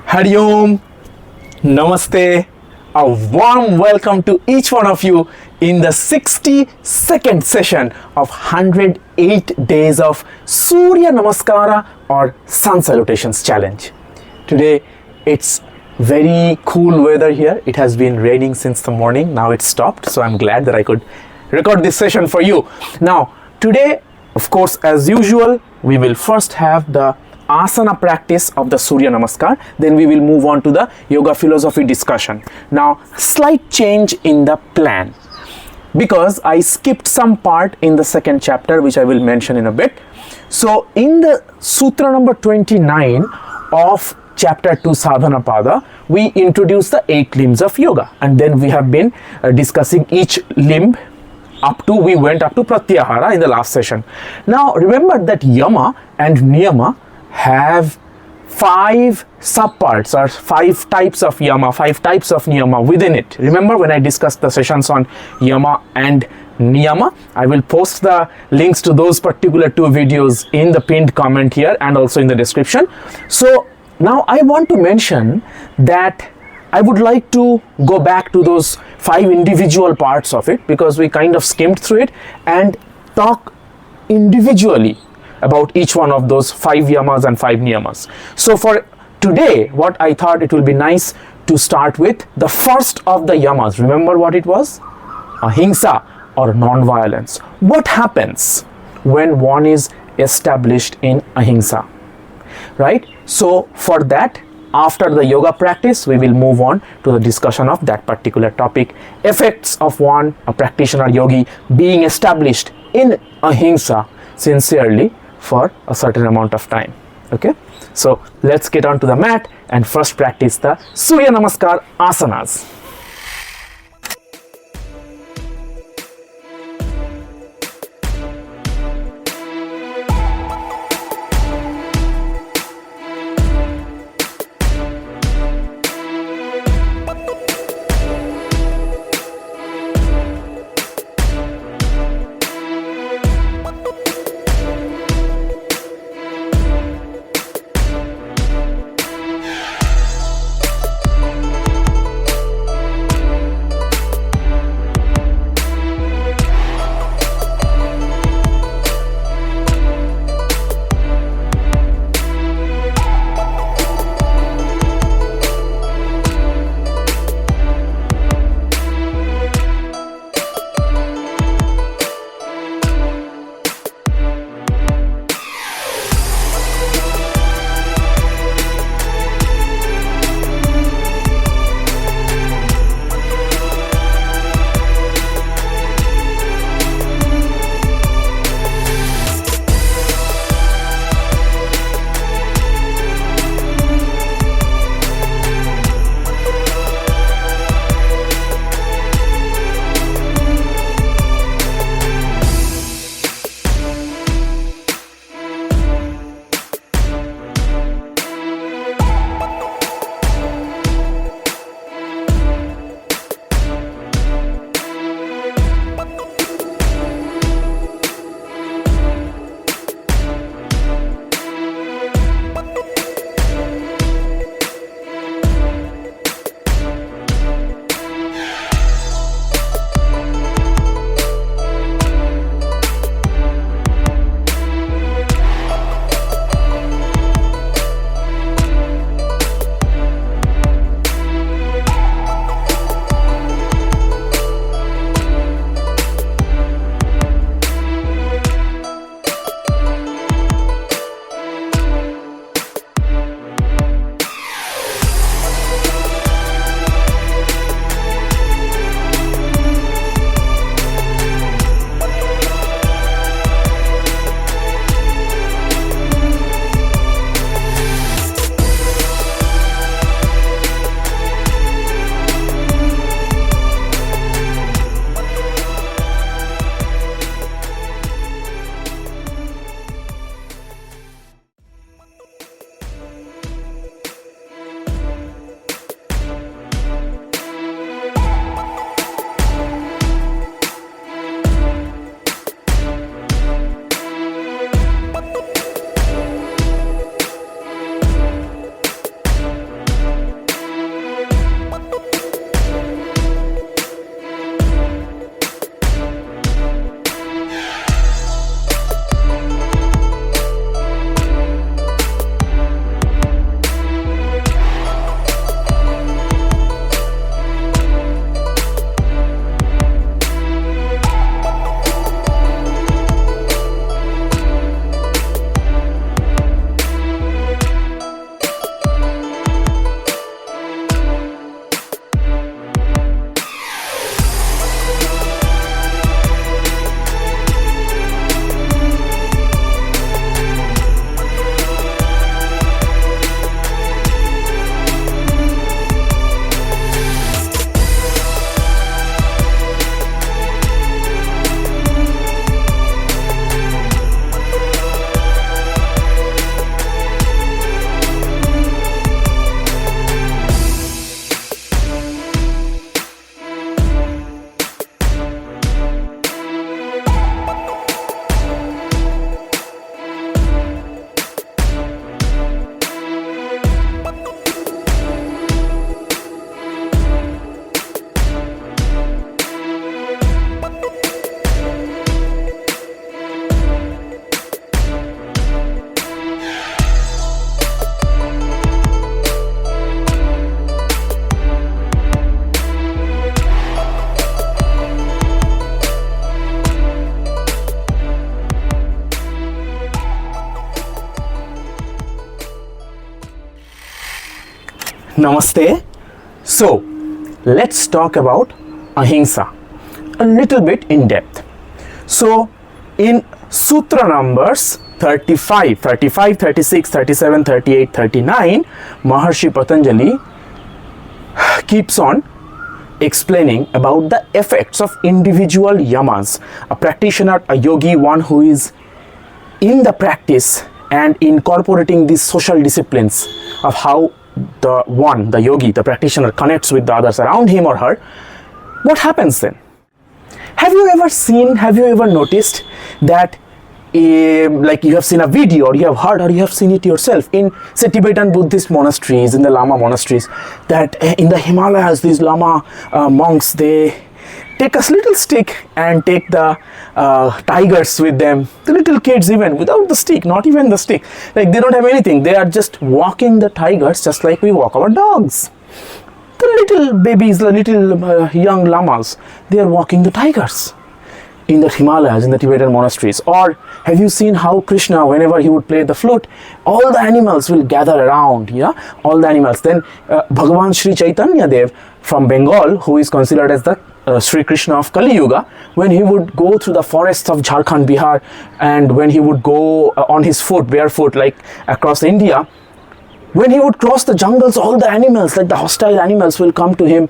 Hari Om, Namaste, a warm welcome to each one of you in the 62nd session of 108 days of Surya Namaskar or Sun Salutations Challenge. Today it's very cool weather here. It has been raining since the morning. Now it's stopped, so I'm glad that I could record this session for you. Now today, of course, as usual, we will first have the asana practice of the Surya Namaskar, then we will move on to the yoga philosophy discussion. Now, slight change in the plan because I skipped some part in the second chapter, which I will mention in a bit. So, in the Sutra number 29 of chapter 2 Sadhana Pada, we introduced the 8 limbs of yoga, and then we have been discussing each limb we went up to Pratyahara in the last session. Now, remember that Yama and Niyama have 5 subparts or 5 types of Yama, 5 types of Niyama within it. Remember when I discussed the sessions on Yama and Niyama? I will post the links to those particular 2 videos in the pinned comment here and also in the description. So now I want to mention that I would like to go back to those 5 individual parts of it because we kind of skimmed through it and talk individually about each one of those 5 yamas and 5 niyamas. So for today, what I thought it will be nice to start with the first of the yamas. Remember what it was? Ahimsa or non-violence. What happens when one is established in Ahimsa? Right? So for that, after the yoga practice, we will move on to the discussion of that particular topic. Effects of a practitioner yogi being established in Ahimsa sincerely for a certain amount of time. Okay, so let's get on to the mat and first practice the Surya Namaskar asanas. Namaste. So, let's talk about Ahimsa a little bit in depth. So, in Sutra numbers 35, 36, 37, 38, 39, Maharshi Patanjali keeps on explaining about the effects of individual yamas. A practitioner, a yogi, one who is in the practice and incorporating these social disciplines of how the yogi, the practitioner, connects with the others around him or her. What happens then? Have you ever noticed that like you have seen a video, or you have heard, or you have seen it yourself in, say, Tibetan Buddhist monasteries, in the Lama monasteries, that in the Himalayas, these Lama monks, they take a little stick and take the tigers with them, the little kids even, without the stick, not even the stick, like they don't have anything, they are just walking the tigers just like we walk our dogs. The little babies, the little young lamas, they are walking the tigers in the Himalayas, in the Tibetan monasteries. Or have you seen how Krishna, whenever he would play the flute, all the animals will gather around, all the animals. Then Bhagavan Sri Chaitanya Dev from Bengal, who is considered as the Sri Krishna of Kali Yuga, when he would go through the forests of Jharkhand, Bihar, and when he would go on his foot, barefoot, like across India, when he would cross the jungles, all the animals, like the hostile animals, will come to him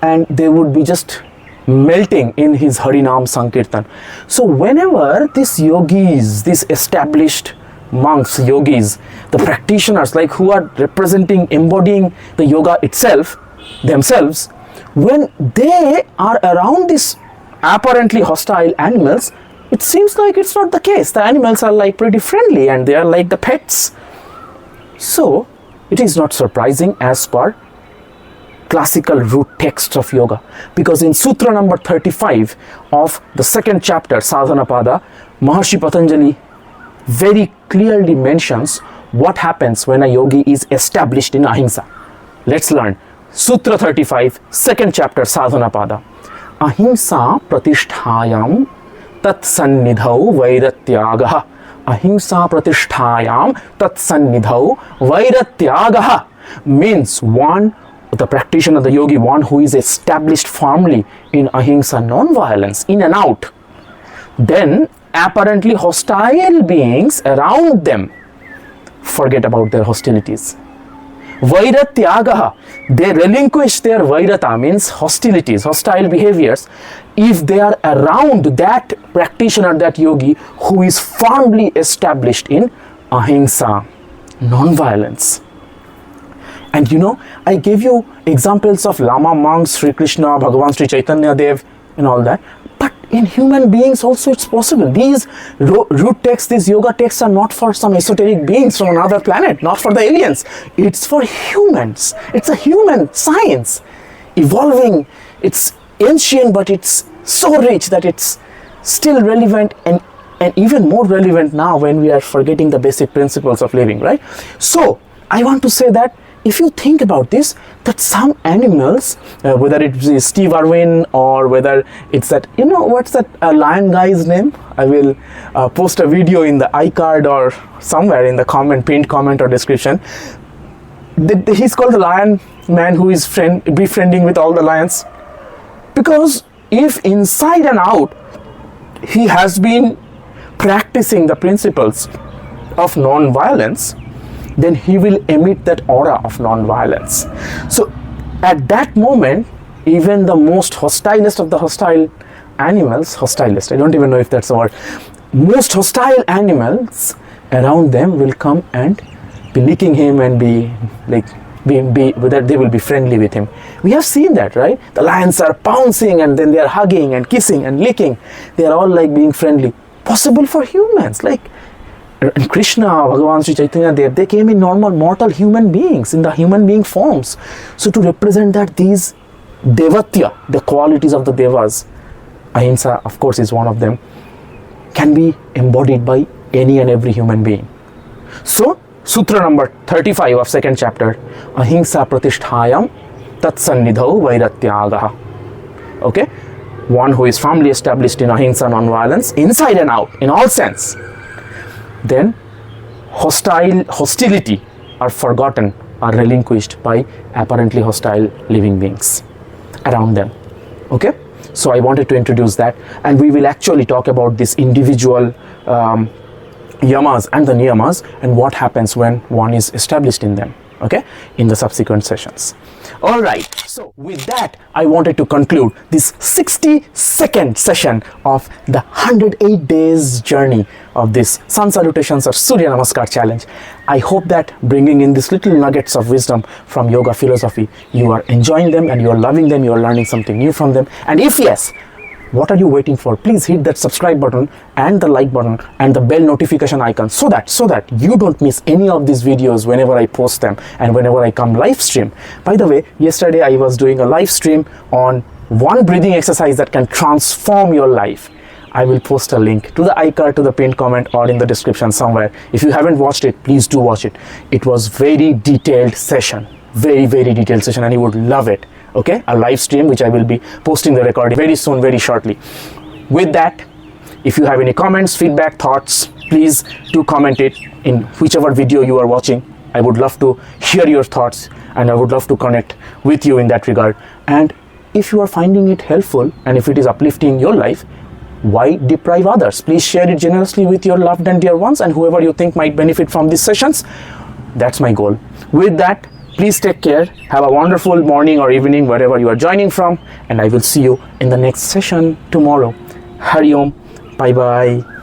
and they would be just melting in his Harinam Sankirtan. So whenever these yogis, these established monks, yogis, the practitioners, like who are representing, embodying the yoga itself, themselves, when they are around these apparently hostile animals, it seems like it's not the case. The animals are like pretty friendly and they are like the pets. So it is not surprising as per classical root texts of yoga, because in Sutra number 35 of the second chapter, Sadhana Pada, Maharshi Patanjali very clearly mentions what happens when a yogi is established in Ahimsa. Let's learn. Sutra 35, second chapter, Sadhana Pada. Ahimsa pratisthayam tat sannidhau vairatyagaha. Ahimsa pratisthayam tat sannidhau vairatyagaha means one, the practitioner, the yogi, one who is established firmly in Ahimsa, non-violence, in and out. Then apparently hostile beings around them forget about their hostilities. Vairatyagaha, they relinquish their vairata, means hostilities, hostile behaviors, if they are around that practitioner, that yogi who is firmly established in Ahimsa, non-violence. And I gave you examples of Lama monks, Sri Krishna, Bhagavan Sri Chaitanya Dev, and all that. But in human beings also it's possible. These root texts, these yoga texts are not for some esoteric beings from another planet, not for the aliens. It's for humans. It's a human science, evolving. It's ancient, but it's so rich that it's still relevant, and even more relevant now when we are forgetting the basic principles of living, right? So I want to say that if you think about this, that some animals, whether it is Steve Irwin or whether it's that, what's that lion guy's name? I will post a video in the iCard or somewhere in the pinned comment or description. He's called the lion man who is befriending with all the lions. Because if inside and out he has been practicing the principles of non-violence, then he will emit that aura of non-violence. So at that moment, even the most hostilest of the hostile animals, I don't even know if that's a word, most hostile animals around them will come and be licking him and be like, whether they will be friendly with him. We have seen that, right? The lions are pouncing and then they are hugging and kissing and licking. They are all like being friendly. Possible for humans, like, and Krishna, Bhagavan Sri Chaitanya Dev, they came in normal mortal human beings, in the human being forms. So to represent that these devatya, the qualities of the devas, Ahimsa of course is one of them, can be embodied by any and every human being. So Sutra number 35 of second chapter, Ahimsa pratisthayam tat sannidhau vairatyagaha. Okay, one who is firmly established in Ahimsa, non-violence, inside and out, in all sense. Then hostility are forgotten are relinquished by apparently hostile living beings around them. Okay, so I wanted to introduce that, and we will actually talk about this individual yamas and the niyamas and what happens when one is established in them, okay, in the subsequent sessions. All right, so with that I wanted to conclude this 60-second session of the 108 days journey of this Sun Salutations or Surya Namaskar challenge. I hope that bringing in these little nuggets of wisdom from yoga philosophy, you are enjoying them and you are loving them, you are learning something new from them. And if yes, what are you waiting for? Please hit that subscribe button and the like button and the bell notification icon so that you don't miss any of these videos whenever I post them and whenever I come live stream. By the way, yesterday I was doing a live stream on one breathing exercise that can transform your life. I will post a link to the iCard, to the pinned comment, or in the description somewhere. If you haven't watched it, please do watch it. It was very detailed session, very detailed session, and you would love it. Okay, a live stream which I will be posting the recording very soon, very shortly. With that, if you have any comments, feedback, thoughts, please do comment it in whichever video you are watching. I would love to hear your thoughts and I would love to connect with you in that regard. And if you are finding it helpful and if it is uplifting your life, why deprive others? Please share it generously with your loved and dear ones and whoever you think might benefit from these sessions. That's my goal. With that, please take care, have a wonderful morning or evening wherever you are joining from, and I will see you in the next session tomorrow. Hari Om, bye bye.